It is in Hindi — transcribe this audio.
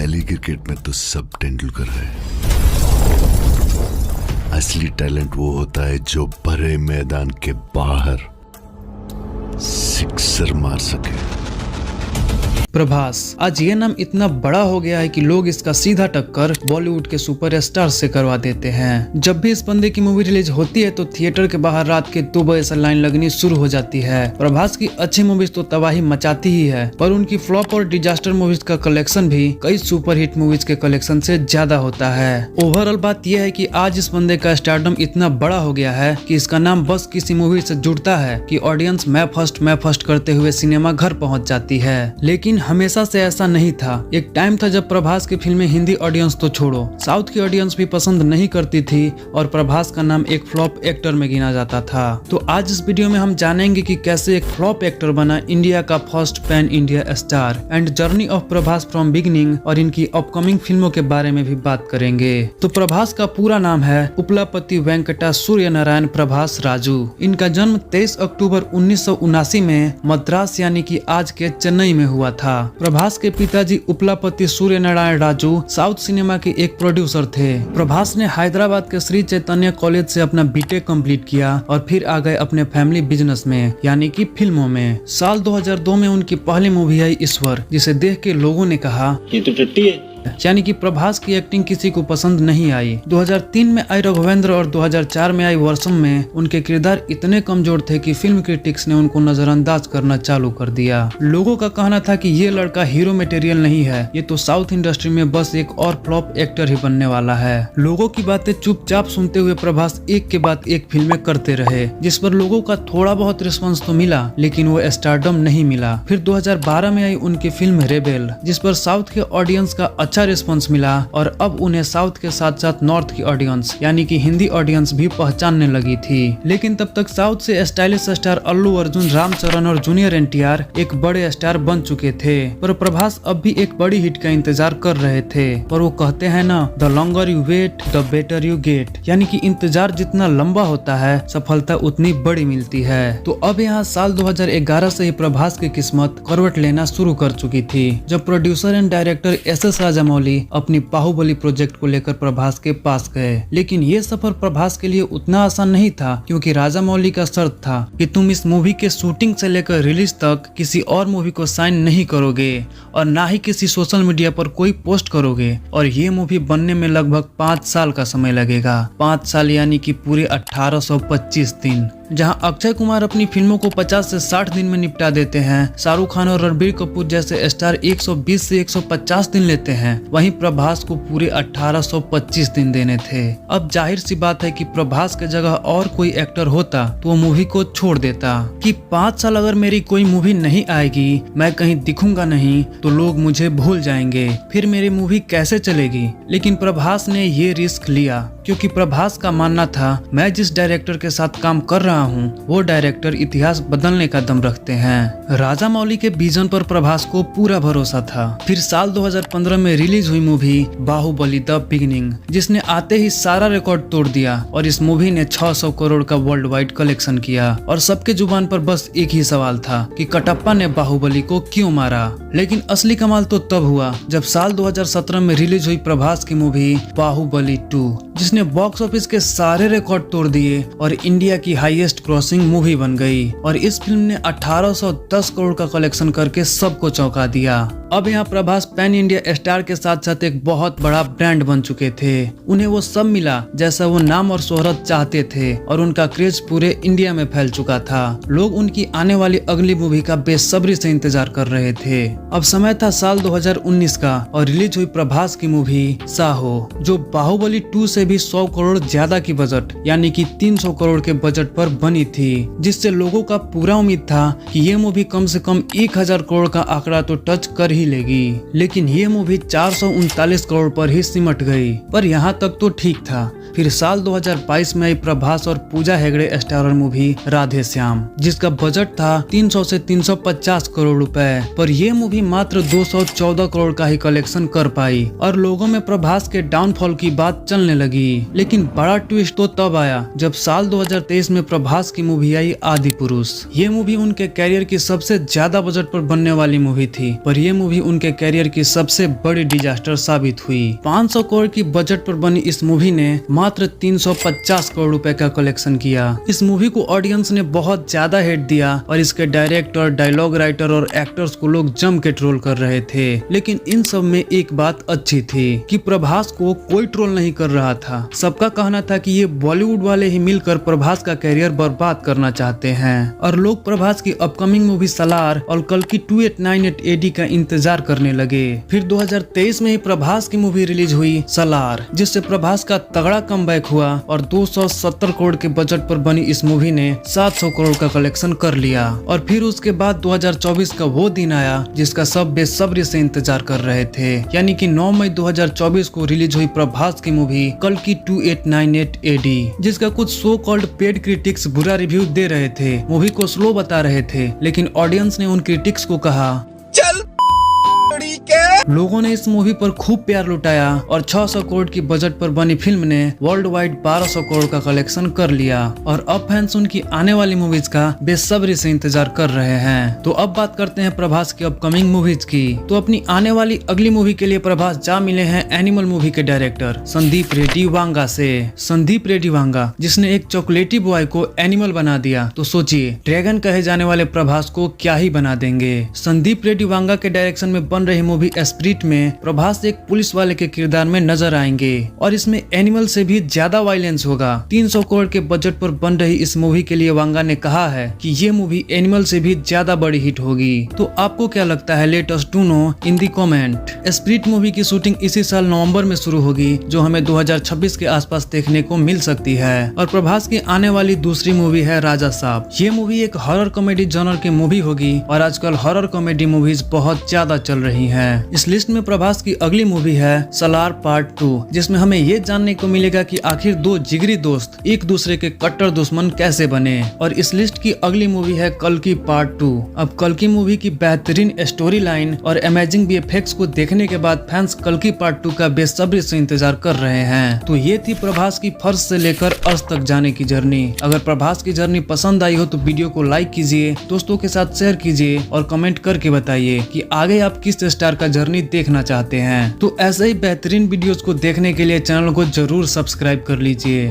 गली क्रिकेट में तो सब तेंदुलकर है। असली टैलेंट वो होता है जो भरे मैदान के बाहर सिक्सर मार सके। प्रभास आज ये नाम इतना बड़ा हो गया है कि लोग इसका सीधा टक्कर बॉलीवुड के सुपरस्टार से करवा देते हैं। जब भी इस बंदे की मूवी रिलीज होती है तो थिएटर के बाहर रात के 2 बजे से लाइन लगनी शुरू हो जाती है। प्रभास की अच्छी मूवीज तो तबाही मचाती ही है, पर उनकी फ्लॉप और डिजास्टर मूवीज का कलेक्शन भी कई सुपरहिट मूवीज के कलेक्शन से ज्यादा होता है। ओवरऑल बात यह है कि आज इस बंदे का स्टारडम इतना बड़ा हो गया है कि इसका नाम बस किसी मूवी से जुड़ता है कि ऑडियंस मैं फर्स्ट करते हुए सिनेमा घर पहुंच जाती है। लेकिन हमेशा से ऐसा नहीं था। एक टाइम था जब प्रभास की फिल्में हिंदी ऑडियंस तो छोड़ो, साउथ की ऑडियंस भी पसंद नहीं करती थी और प्रभास का नाम एक फ्लॉप एक्टर में गिना जाता था। तो आज इस वीडियो में हम जानेंगे कि कैसे एक फ्लॉप एक्टर बना इंडिया का first pan India star and journey of Prabhas from beginning, और इनकी अपकमिंग फिल्मों के बारे में भी बात करेंगे। तो प्रभास का पूरा नाम है उपलापति वेंकटा सूर्य नारायण प्रभास राजू। इनका जन्म 23 अक्टूबर 1979 में मद्रास यानी कि आज के चेन्नई में हुआ था। प्रभास के पिताजी उपलापति सूर्य नारायण राजू साउथ सिनेमा के एक प्रोड्यूसर थे। प्रभास ने हैदराबाद के श्री चैतन्य कॉलेज से अपना बीटेक कंप्लीट किया और फिर आ गए अपने फैमिली बिजनेस में यानी कि फिल्मों में। साल 2002 में उनकी पहली मूवी आई ईश्वर, जिसे देख के लोगों ने कहा ये तो टट्टी है, यानी कि प्रभास की एक्टिंग किसी को पसंद नहीं आई। 2003 में आई रघुवेंद्र और 2004 में आई वर्षम में उनके किरदार इतने कमजोर थे कि फिल्म क्रिटिक्स ने उनको नजरअंदाज करना चालू कर दिया। लोगों का कहना था कि ये लड़का हीरो मटेरियल नहीं है, ये तो साउथ इंडस्ट्री में बस एक और फ्लॉप एक्टर ही बनने वाला है। लोगों की बातें चुपचाप सुनते हुए प्रभास एक के बाद एक फिल्में करते रहे, जिस पर लोगों का थोड़ा बहुत रिस्पॉन्स तो मिला, लेकिन वो स्टारडम नहीं मिला। फिर 2012 में आई उनकी फिल्म रेबेल, जिस पर साउथ के ऑडियंस का अच्छा रिस्पांस मिला और अब उन्हें साउथ के साथ साथ नॉर्थ की ऑडियंस यानी कि हिंदी ऑडियंस भी पहचानने लगी थी। लेकिन तब तक साउथ से स्टाइलिश स्टार अल्लू अर्जुन, रामचरण और जूनियर एनटीआर एक बड़े स्टार बन चुके थे, पर प्रभास अब भी एक बड़ी हिट का इंतजार कर रहे थे। पर वो कहते हैं ना, the longer you wait the better you get, यानी कि इंतजार जितना लंबा होता है सफलता उतनी बड़ी मिलती है। तो अब यहाँ साल 2011 से ही प्रभास की किस्मत करवट लेना शुरू कर चुकी थी, जब producer and director S S. Rajamouli अपनी बाहुबली प्रोजेक्ट को लेकर प्रभास के पास गए। लेकिन ये सफर प्रभास के लिए उतना आसान नहीं था, क्योंकि राजामौली का शर्त था कि तुम इस मूवी के शूटिंग से लेकर रिलीज तक किसी और मूवी को साइन नहीं करोगे और ना ही किसी सोशल मीडिया पर कोई पोस्ट करोगे, और ये मूवी बनने में लगभग 5 साल का समय लगेगा। 5 साल यानी कि पूरे 1825 दिन। जहां अक्षय कुमार अपनी फिल्मों को 50 से 60 दिन में निपटा देते हैं, शाहरुख खान और रणबीर कपूर जैसे स्टार 120 से 150 दिन लेते हैं, वहीं प्रभास को पूरे 1825 दिन देने थे। अब जाहिर सी बात है कि प्रभास के जगह और कोई एक्टर होता तो वो मूवी को छोड़ देता कि 5 साल अगर मेरी कोई मूवी नहीं आएगी, मैं कहीं दिखूंगा नहीं, तो लोग मुझे भूल जाएंगे, फिर मेरी मूवी कैसे चलेगी। लेकिन प्रभास ने ये रिस्क लिया, क्योंकि प्रभास का मानना था मैं जिस डायरेक्टर के साथ काम कर रहा हूँ वो डायरेक्टर इतिहास बदलने का दम रखते हैं। राजामौली के विजन पर प्रभास को पूरा भरोसा था। फिर साल 2015 में रिलीज हुई मूवी बाहुबली द बिगिनिंग, जिसने आते ही सारा रिकॉर्ड तोड़ दिया, और इस मूवी ने 600 करोड़ का वर्ल्ड वाइड कलेक्शन किया। और सबके जुबान पर बस एक ही सवाल था कि कटप्पा ने बाहुबली को क्यों मारा। लेकिन असली कमाल तो तब हुआ जब साल 2017 में रिलीज हुई प्रभास की मूवी बाहुबली 2, जिसने बॉक्स ऑफिस के सारे रिकॉर्ड तोड़ दिए और इंडिया की हाईएस्ट क्रॉसिंग मूवी बन गई। और इस फिल्म ने 1810 करोड़ का कलेक्शन करके सबको चौंका दिया। अब यहाँ प्रभास पैन इंडिया स्टार के साथ साथ एक बहुत बड़ा ब्रांड बन चुके थे। उन्हें वो सब मिला जैसा वो नाम और शोहरत चाहते थे, और उनका क्रेज पूरे इंडिया में फैल चुका था। लोग उनकी आने वाली अगली मूवी का बेसब्री से इंतजार कर रहे थे। अब समय था साल 2019 का, और रिलीज हुई प्रभास की मूवी साहो, जो बाहुबली 2 से भी 100 करोड़ ज्यादा की बजट यानी कि 300 करोड़ के बजट पर बनी थी, जिससे लोगों का पूरा उम्मीद था कि ये मूवी कम से कम 1000 करोड़ का आंकड़ा तो टच कर ही लेगी। लेकिन ये मूवी 439 करोड़ पर ही सिमट गई। पर यहाँ तक तो ठीक था, फिर साल 2022 में आई प्रभास और पूजा हेगड़े स्टारर मूवी राधे श्याम, जिसका बजट था 300 से 350 करोड़ रुपए, पर यह मूवी मात्र 214 करोड़ का ही कलेक्शन कर पाई और लोगों में प्रभास के डाउनफॉल की बात चलने लगी। लेकिन बड़ा ट्विस्ट तो तब आया जब साल 2023 में प्रभास की मूवी आई आदि पुरुष। ये मूवी उनके कैरियर की सबसे ज्यादा बजट पर बनने वाली मूवी थी, पर यह मूवी उनके कैरियर की सबसे बड़ी डिजास्टर साबित हुई। 500 करोड़ की बजट पर बनी इस मूवी ने मात्र 350 करोड़ रुपए का कलेक्शन किया। इस मूवी को ऑडियंस ने बहुत ज्यादा हेट दिया और इसके डायरेक्टर, डायलॉग राइटर और एक्टर्स को लोग जम के ट्रोल कर रहे थे। लेकिन इन सब में एक बात अच्छी थी कि प्रभास को कोई ट्रोल नहीं कर रहा था। सबका कहना था कि ये बॉलीवुड वाले ही मिलकर प्रभास का कैरियर बर्बाद करना चाहते हैं और लोग प्रभास की अपकमिंग मूवी सलार और कल की 2898 AD का इंतजार करने लगे। फिर 2023 में ही प्रभास की मूवी रिलीज हुई सलार, जिससे प्रभास का तगड़ा कमबैक हुआ और 270 करोड़ के बजट पर बनी इस मूवी ने 700 करोड़ का कलेक्शन कर लिया। और फिर उसके बाद 2024 का वो दिन आया जिसका सब बेसब्री से इंतजार कर रहे थे, यानी कि 9 मई 2024 को रिलीज हुई प्रभास की मूवी कल की 2898 AD, जिसका कुछ सो कॉल्ड पेड क्रिटिक्स बुरा रिव्यू दे रहे थे, मूवी को स्लो बता रहे थे। लेकिन ऑडियंस ने उन क्रिटिक्स को कहा चल लोगों ने इस मूवी पर खूब प्यार लुटाया और 600 करोड़ की बजट पर बनी फिल्म ने वर्ल्ड वाइड 1200 करोड़ का कलेक्शन कर लिया और अब फैंस उनकी आने वाली मूवीज का बेसब्री से इंतजार कर रहे हैं। तो अब बात करते हैं प्रभास की अपकमिंग मूवीज की। तो अपनी आने वाली अगली मूवी के लिए प्रभास जा मिले हैं एनिमल मूवी के डायरेक्टर संदीप रेड्डी वांगा से। संदीप रेड्डी वांगा जिसने एक चॉकलेटी बॉय को एनिमल बना दिया, तो सोचिए ड्रैगन कहे जाने वाले प्रभास को क्या ही बना देंगे। संदीप रेड्डी वांगा के डायरेक्शन में बन रही मूवी स्प्रिट में प्रभास एक पुलिस वाले के किरदार में नजर आएंगे और इसमें एनिमल से भी ज्यादा वायलेंस होगा। 300 करोड़ के बजट पर बन रही इस मूवी के लिए वांगा ने कहा है कि ये मूवी एनिमल से भी ज्यादा बड़ी हिट होगी। तो आपको क्या लगता है? Let us to know in the comment. Spirit movie की शूटिंग इसी साल नवंबर में शुरू होगी, जो हमें 2026 के आसपास देखने को मिल सकती है। और प्रभास की आने वाली दूसरी मूवी है राजा साहब। ये मूवी एक हॉरर कॉमेडी जॉनर की मूवी होगी और आजकल हॉरर कॉमेडी मूवीज बहुत ज्यादा चल रही है। इस लिस्ट में प्रभास की अगली मूवी है सलार पार्ट 2, जिसमें हमें ये जानने को मिलेगा कि आखिर दो जिगरी दोस्त एक दूसरे के कट्टर दुश्मन कैसे बने। और इस लिस्ट की अगली मूवी है कल की पार्ट 2। अब कल की मूवी की बेहतरीन स्टोरी लाइन और अमेजिंग VFX को देखने के बाद फैंस कल की पार्ट 2 का बेसब्री से इंतजार कर रहे हैं। तो ये थी प्रभास की फर्स्ट से लेकर अर्श तक जाने की जर्नी। अगर प्रभास की जर्नी पसंद आई हो तो वीडियो को लाइक कीजिए, दोस्तों के साथ शेयर कीजिए और कमेंट करके बताइए कि आगे आप किस स्टार का जर्नी देखना चाहते हैं। तो ऐसे ही बेहतरीन वीडियोस को देखने के लिए चैनल को जरूर सब्सक्राइब कर लीजिए।